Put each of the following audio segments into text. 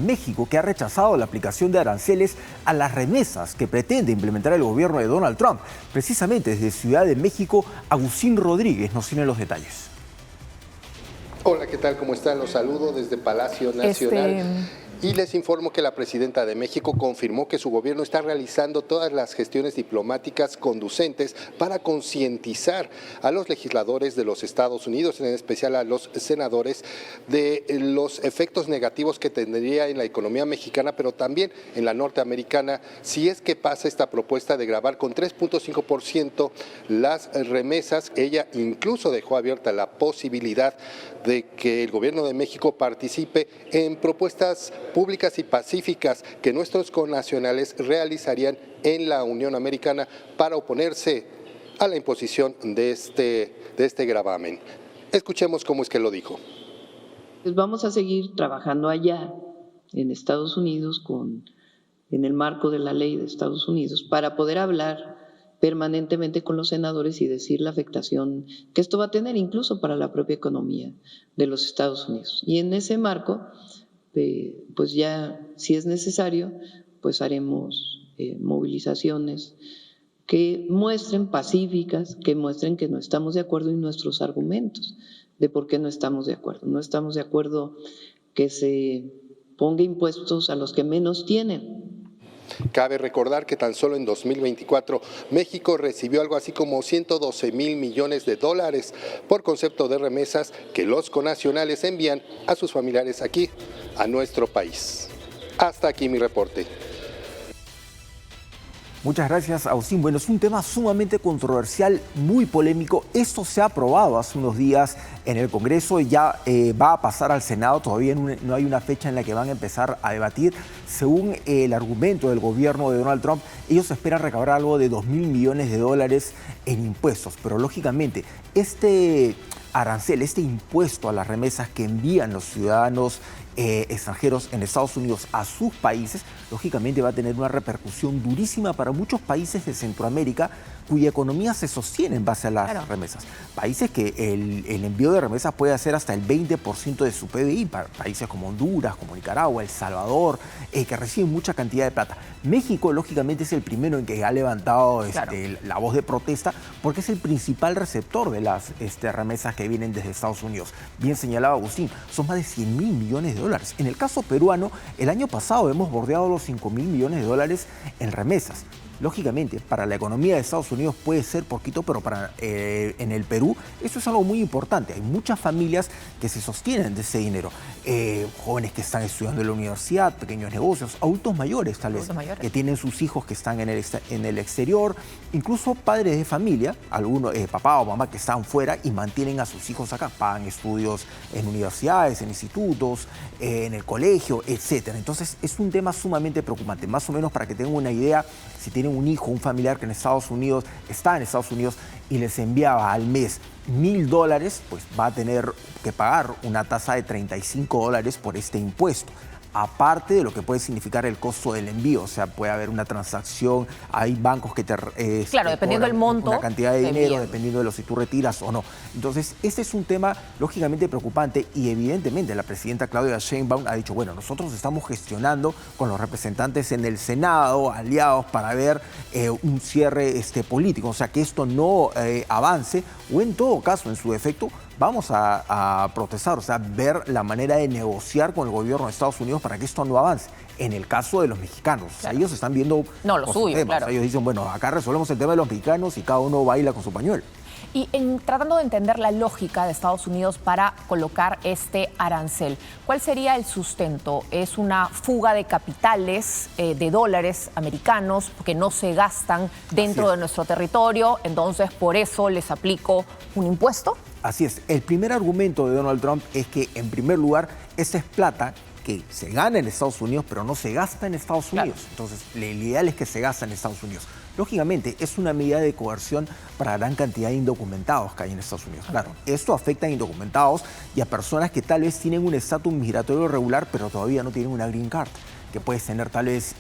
México, que ha rechazado la aplicación de aranceles a las remesas que pretende implementar el gobierno de Donald Trump. Precisamente desde Ciudad de México, Agustín Rodríguez nos tiene los detalles. Hola, ¿qué tal? ¿Cómo están? Los saludo desde Palacio Nacional. Y les informo que la presidenta de México confirmó que su gobierno está realizando todas las gestiones diplomáticas conducentes para concientizar a los legisladores de los Estados Unidos, en especial a los senadores, de los efectos negativos que tendría en la economía mexicana, pero también en la norteamericana, si es que pasa esta propuesta de gravar con 3.5% las remesas. Ella incluso dejó abierta la posibilidad de que el gobierno de México participe en propuestas públicas y pacíficas que nuestros connacionales realizarían en la Unión Americana para oponerse a la imposición de este gravamen. Escuchemos cómo es que lo dijo. Pues vamos a seguir trabajando allá en Estados Unidos en el marco de la ley de Estados Unidos para poder hablar permanentemente con los senadores y decir la afectación que esto va a tener incluso para la propia economía de los Estados Unidos. Y en ese marco, pues ya, si es necesario, pues haremos movilizaciones que muestren pacíficas, que muestren que no estamos de acuerdo en nuestros argumentos de por qué no estamos de acuerdo. No estamos de acuerdo que se ponga impuestos a los que menos tienen. Cabe recordar que tan solo en 2024 México recibió algo así como 112,000 millones de dólares por concepto de remesas que los connacionales envían a sus familiares aquí, a nuestro país. Hasta aquí mi reporte. Muchas gracias, Agustín. Bueno, es un tema sumamente controversial, muy polémico. Esto se ha aprobado hace unos días en el Congreso y ya va a pasar al Senado. Todavía no hay una fecha en la que van a empezar a debatir. Según el argumento del gobierno de Donald Trump, ellos esperan recabar algo de 2,000 millones de dólares en impuestos. Pero lógicamente, este arancel, este impuesto a las remesas que envían los ciudadanos extranjeros en Estados Unidos a sus países, lógicamente va a tener una repercusión durísima para muchos países de Centroamérica cuya economía se sostiene en base a las remesas. Países que el envío de remesas puede hacer hasta el 20% de su PBI, para países como Honduras, como Nicaragua, El Salvador, que reciben mucha cantidad de plata. México, lógicamente, es el primero en que ha levantado la voz de protesta porque es el principal receptor de las remesas que vienen desde Estados Unidos. Bien señalaba Agustín, son más de 100,000 millones de dólares. En el caso peruano, el año pasado hemos bordeado los 5,000 millones de dólares en remesas. Lógicamente, para la economía de Estados Unidos puede ser poquito, pero en el Perú eso es algo muy importante. Hay muchas familias que se sostienen de ese dinero. Jóvenes que están estudiando en la universidad, pequeños negocios, adultos mayores tal vez, que tienen sus hijos que están en el exterior, incluso padres de familia, algunos papá o mamá que están fuera y mantienen a sus hijos acá, pagan estudios en universidades, en institutos, en el colegio, etc. Entonces es un tema sumamente preocupante. Más o menos para que tengan una idea, si tienen un hijo, un familiar que está en Estados Unidos y les enviaba al mes $1,000, pues va a tener que pagar una tasa de $35 por este impuesto. Aparte de lo que puede significar el costo del envío, o sea, puede haber una transacción, hay bancos que te claro, dependiendo del monto, una cantidad de dinero, dependiendo de lo si tú retiras o no. Entonces, este es un tema lógicamente preocupante y evidentemente la presidenta Claudia Sheinbaum ha dicho, bueno, nosotros estamos gestionando con los representantes en el Senado, aliados, para ver un cierre político, o sea, que esto no avance o en todo caso, en su defecto, vamos a protestar, o sea, ver la manera de negociar con el gobierno de Estados Unidos para que esto no avance. En el caso de los mexicanos, o sea, ellos están viendo lo suyo, temas. claro. O sea, ellos dicen, bueno, acá resolvemos el tema de los mexicanos y cada uno baila con su pañuelo. Y tratando de entender la lógica de Estados Unidos para colocar este arancel, ¿cuál sería el sustento? ¿Es una fuga de capitales, de dólares americanos que no se gastan dentro de nuestro territorio? Entonces, por eso les aplico un impuesto. Así es. El primer argumento de Donald Trump es que, en primer lugar, esa es plata que se gana en Estados Unidos, pero no se gasta en Estados Unidos. Entonces, lo ideal es que se gasta en Estados Unidos. Lógicamente, es una medida de coerción para la gran cantidad de indocumentados que hay en Estados Unidos. Claro, esto afecta a indocumentados y a personas que tal vez tienen un estatus migratorio regular, pero todavía no tienen una green card. que puedes tener tal vez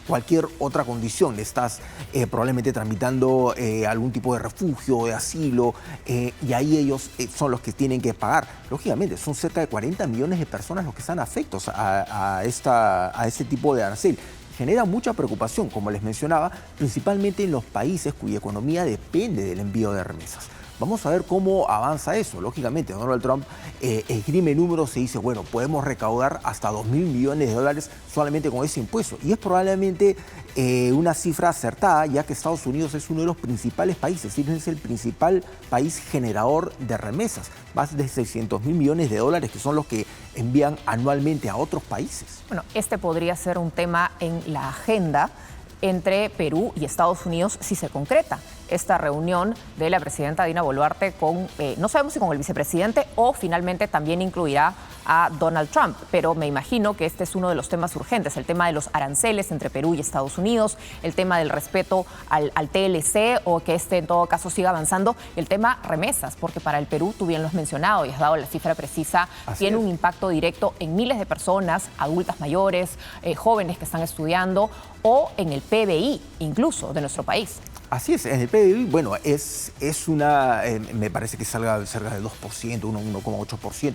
cualquier otra condición. Estás probablemente tramitando algún tipo de refugio, de asilo, y ahí ellos son los que tienen que pagar. Lógicamente, son cerca de 40 millones de personas los que están afectos a este tipo de arancel. Genera mucha preocupación, como les mencionaba, principalmente en los países cuya economía depende del envío de remesas. Vamos a ver cómo avanza eso. Lógicamente, Donald Trump esgrime números y dice, bueno, podemos recaudar hasta $2.000 millones solamente con ese impuesto. Y es probablemente una cifra acertada, ya que Estados Unidos es uno de los principales países, es el principal país generador de remesas. Más de $600.000 millones, que son los que envían anualmente a otros países. Bueno, este podría ser un tema en la agenda entre Perú y Estados Unidos si se concreta esta reunión de la presidenta Dina Boluarte con, no sabemos si con el vicepresidente o finalmente también incluirá a Donald Trump, pero me imagino que este es uno de los temas urgentes, el tema de los aranceles entre Perú y Estados Unidos, el tema del respeto al TLC o que este en todo caso siga avanzando, el tema remesas, porque para el Perú, tú bien lo has mencionado y has dado la cifra precisa, tiene un impacto directo en miles de personas, adultas mayores, jóvenes que están estudiando o en el PBI incluso de nuestro país. Así es, en el PBI, bueno, es una, me parece que salga cerca del 2%, 1,8%.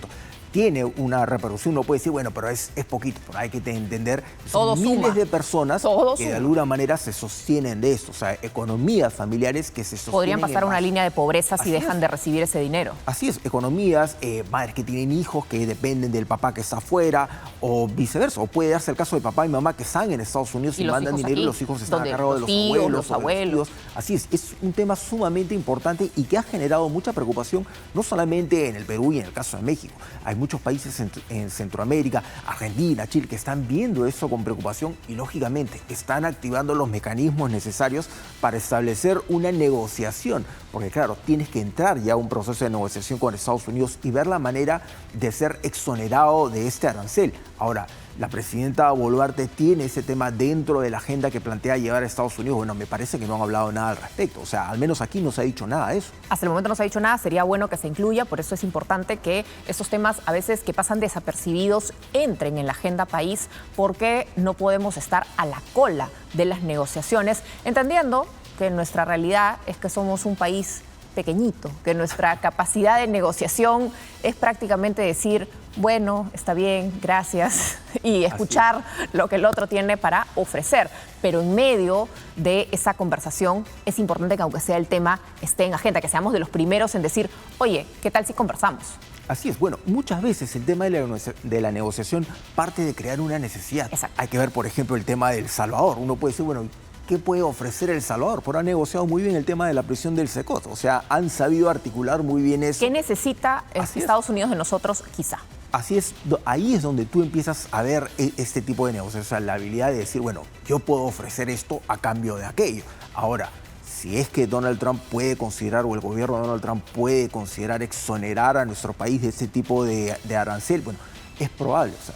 Tiene una repercusión, uno puede decir, bueno, pero es poquito, pero hay que entender, son miles de personas que de alguna manera se sostienen de esto, o sea, economías familiares que se sostienen. Podrían pasar a una línea de pobreza si dejan de recibir ese dinero. Así es, economías, madres que tienen hijos que dependen del papá que está afuera, o viceversa, o puede darse el caso de papá y mamá que están en Estados Unidos y mandan dinero y los hijos están a cargo de los abuelos. Así es un tema sumamente importante y que ha generado mucha preocupación, no solamente en el Perú y en el caso de México. Hay muchos países en Centroamérica, Argentina, Chile, que están viendo eso con preocupación y lógicamente están activando los mecanismos necesarios para establecer una negociación, porque claro, tienes que entrar ya a un proceso de negociación con Estados Unidos y ver la manera de ser exonerado de este arancel. Ahora, la presidenta Boluarte tiene ese tema dentro de la agenda que plantea llevar a Estados Unidos. Bueno, me parece que no han hablado nada al respecto. O sea, al menos aquí no se ha dicho nada de eso. Hasta el momento no se ha dicho nada, sería bueno que se incluya, por eso es importante que estos temas a veces que pasan desapercibidos entren en la agenda país, porque no podemos estar a la cola de las negociaciones, entendiendo que nuestra realidad es que somos un país pequeñito, que nuestra capacidad de negociación es prácticamente decir, bueno, está bien, gracias, y escuchar lo que el otro tiene para ofrecer. Pero en medio de esa conversación es importante que aunque sea el tema esté en agenda, que seamos de los primeros en decir, oye, ¿qué tal si conversamos? Así es, bueno, muchas veces el tema de la negociación parte de crear una necesidad. Exacto. Hay que ver, por ejemplo, el tema del Salvador. Uno puede decir, bueno, ¿qué puede ofrecer El Salvador? Porque han negociado muy bien el tema de la prisión del SECOT. O sea, han sabido articular muy bien eso. ¿Qué necesita Estados Unidos de nosotros, quizá? Así es, ahí es donde tú empiezas a ver este tipo de negociación, o sea, la habilidad de decir, bueno, yo puedo ofrecer esto a cambio de aquello. Ahora, si es que Donald Trump puede considerar, o el gobierno de Donald Trump puede considerar exonerar a nuestro país de este tipo de arancel, bueno, es probable, o sea,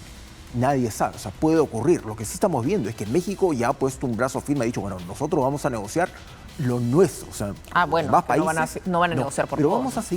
nadie sabe, o sea, puede ocurrir. Lo que sí estamos viendo es que México ya ha puesto un brazo firme, ha dicho, bueno, nosotros vamos a negociar lo nuestro, o sea, bueno, más países, no van a negociar por pero todo. vamos a seguir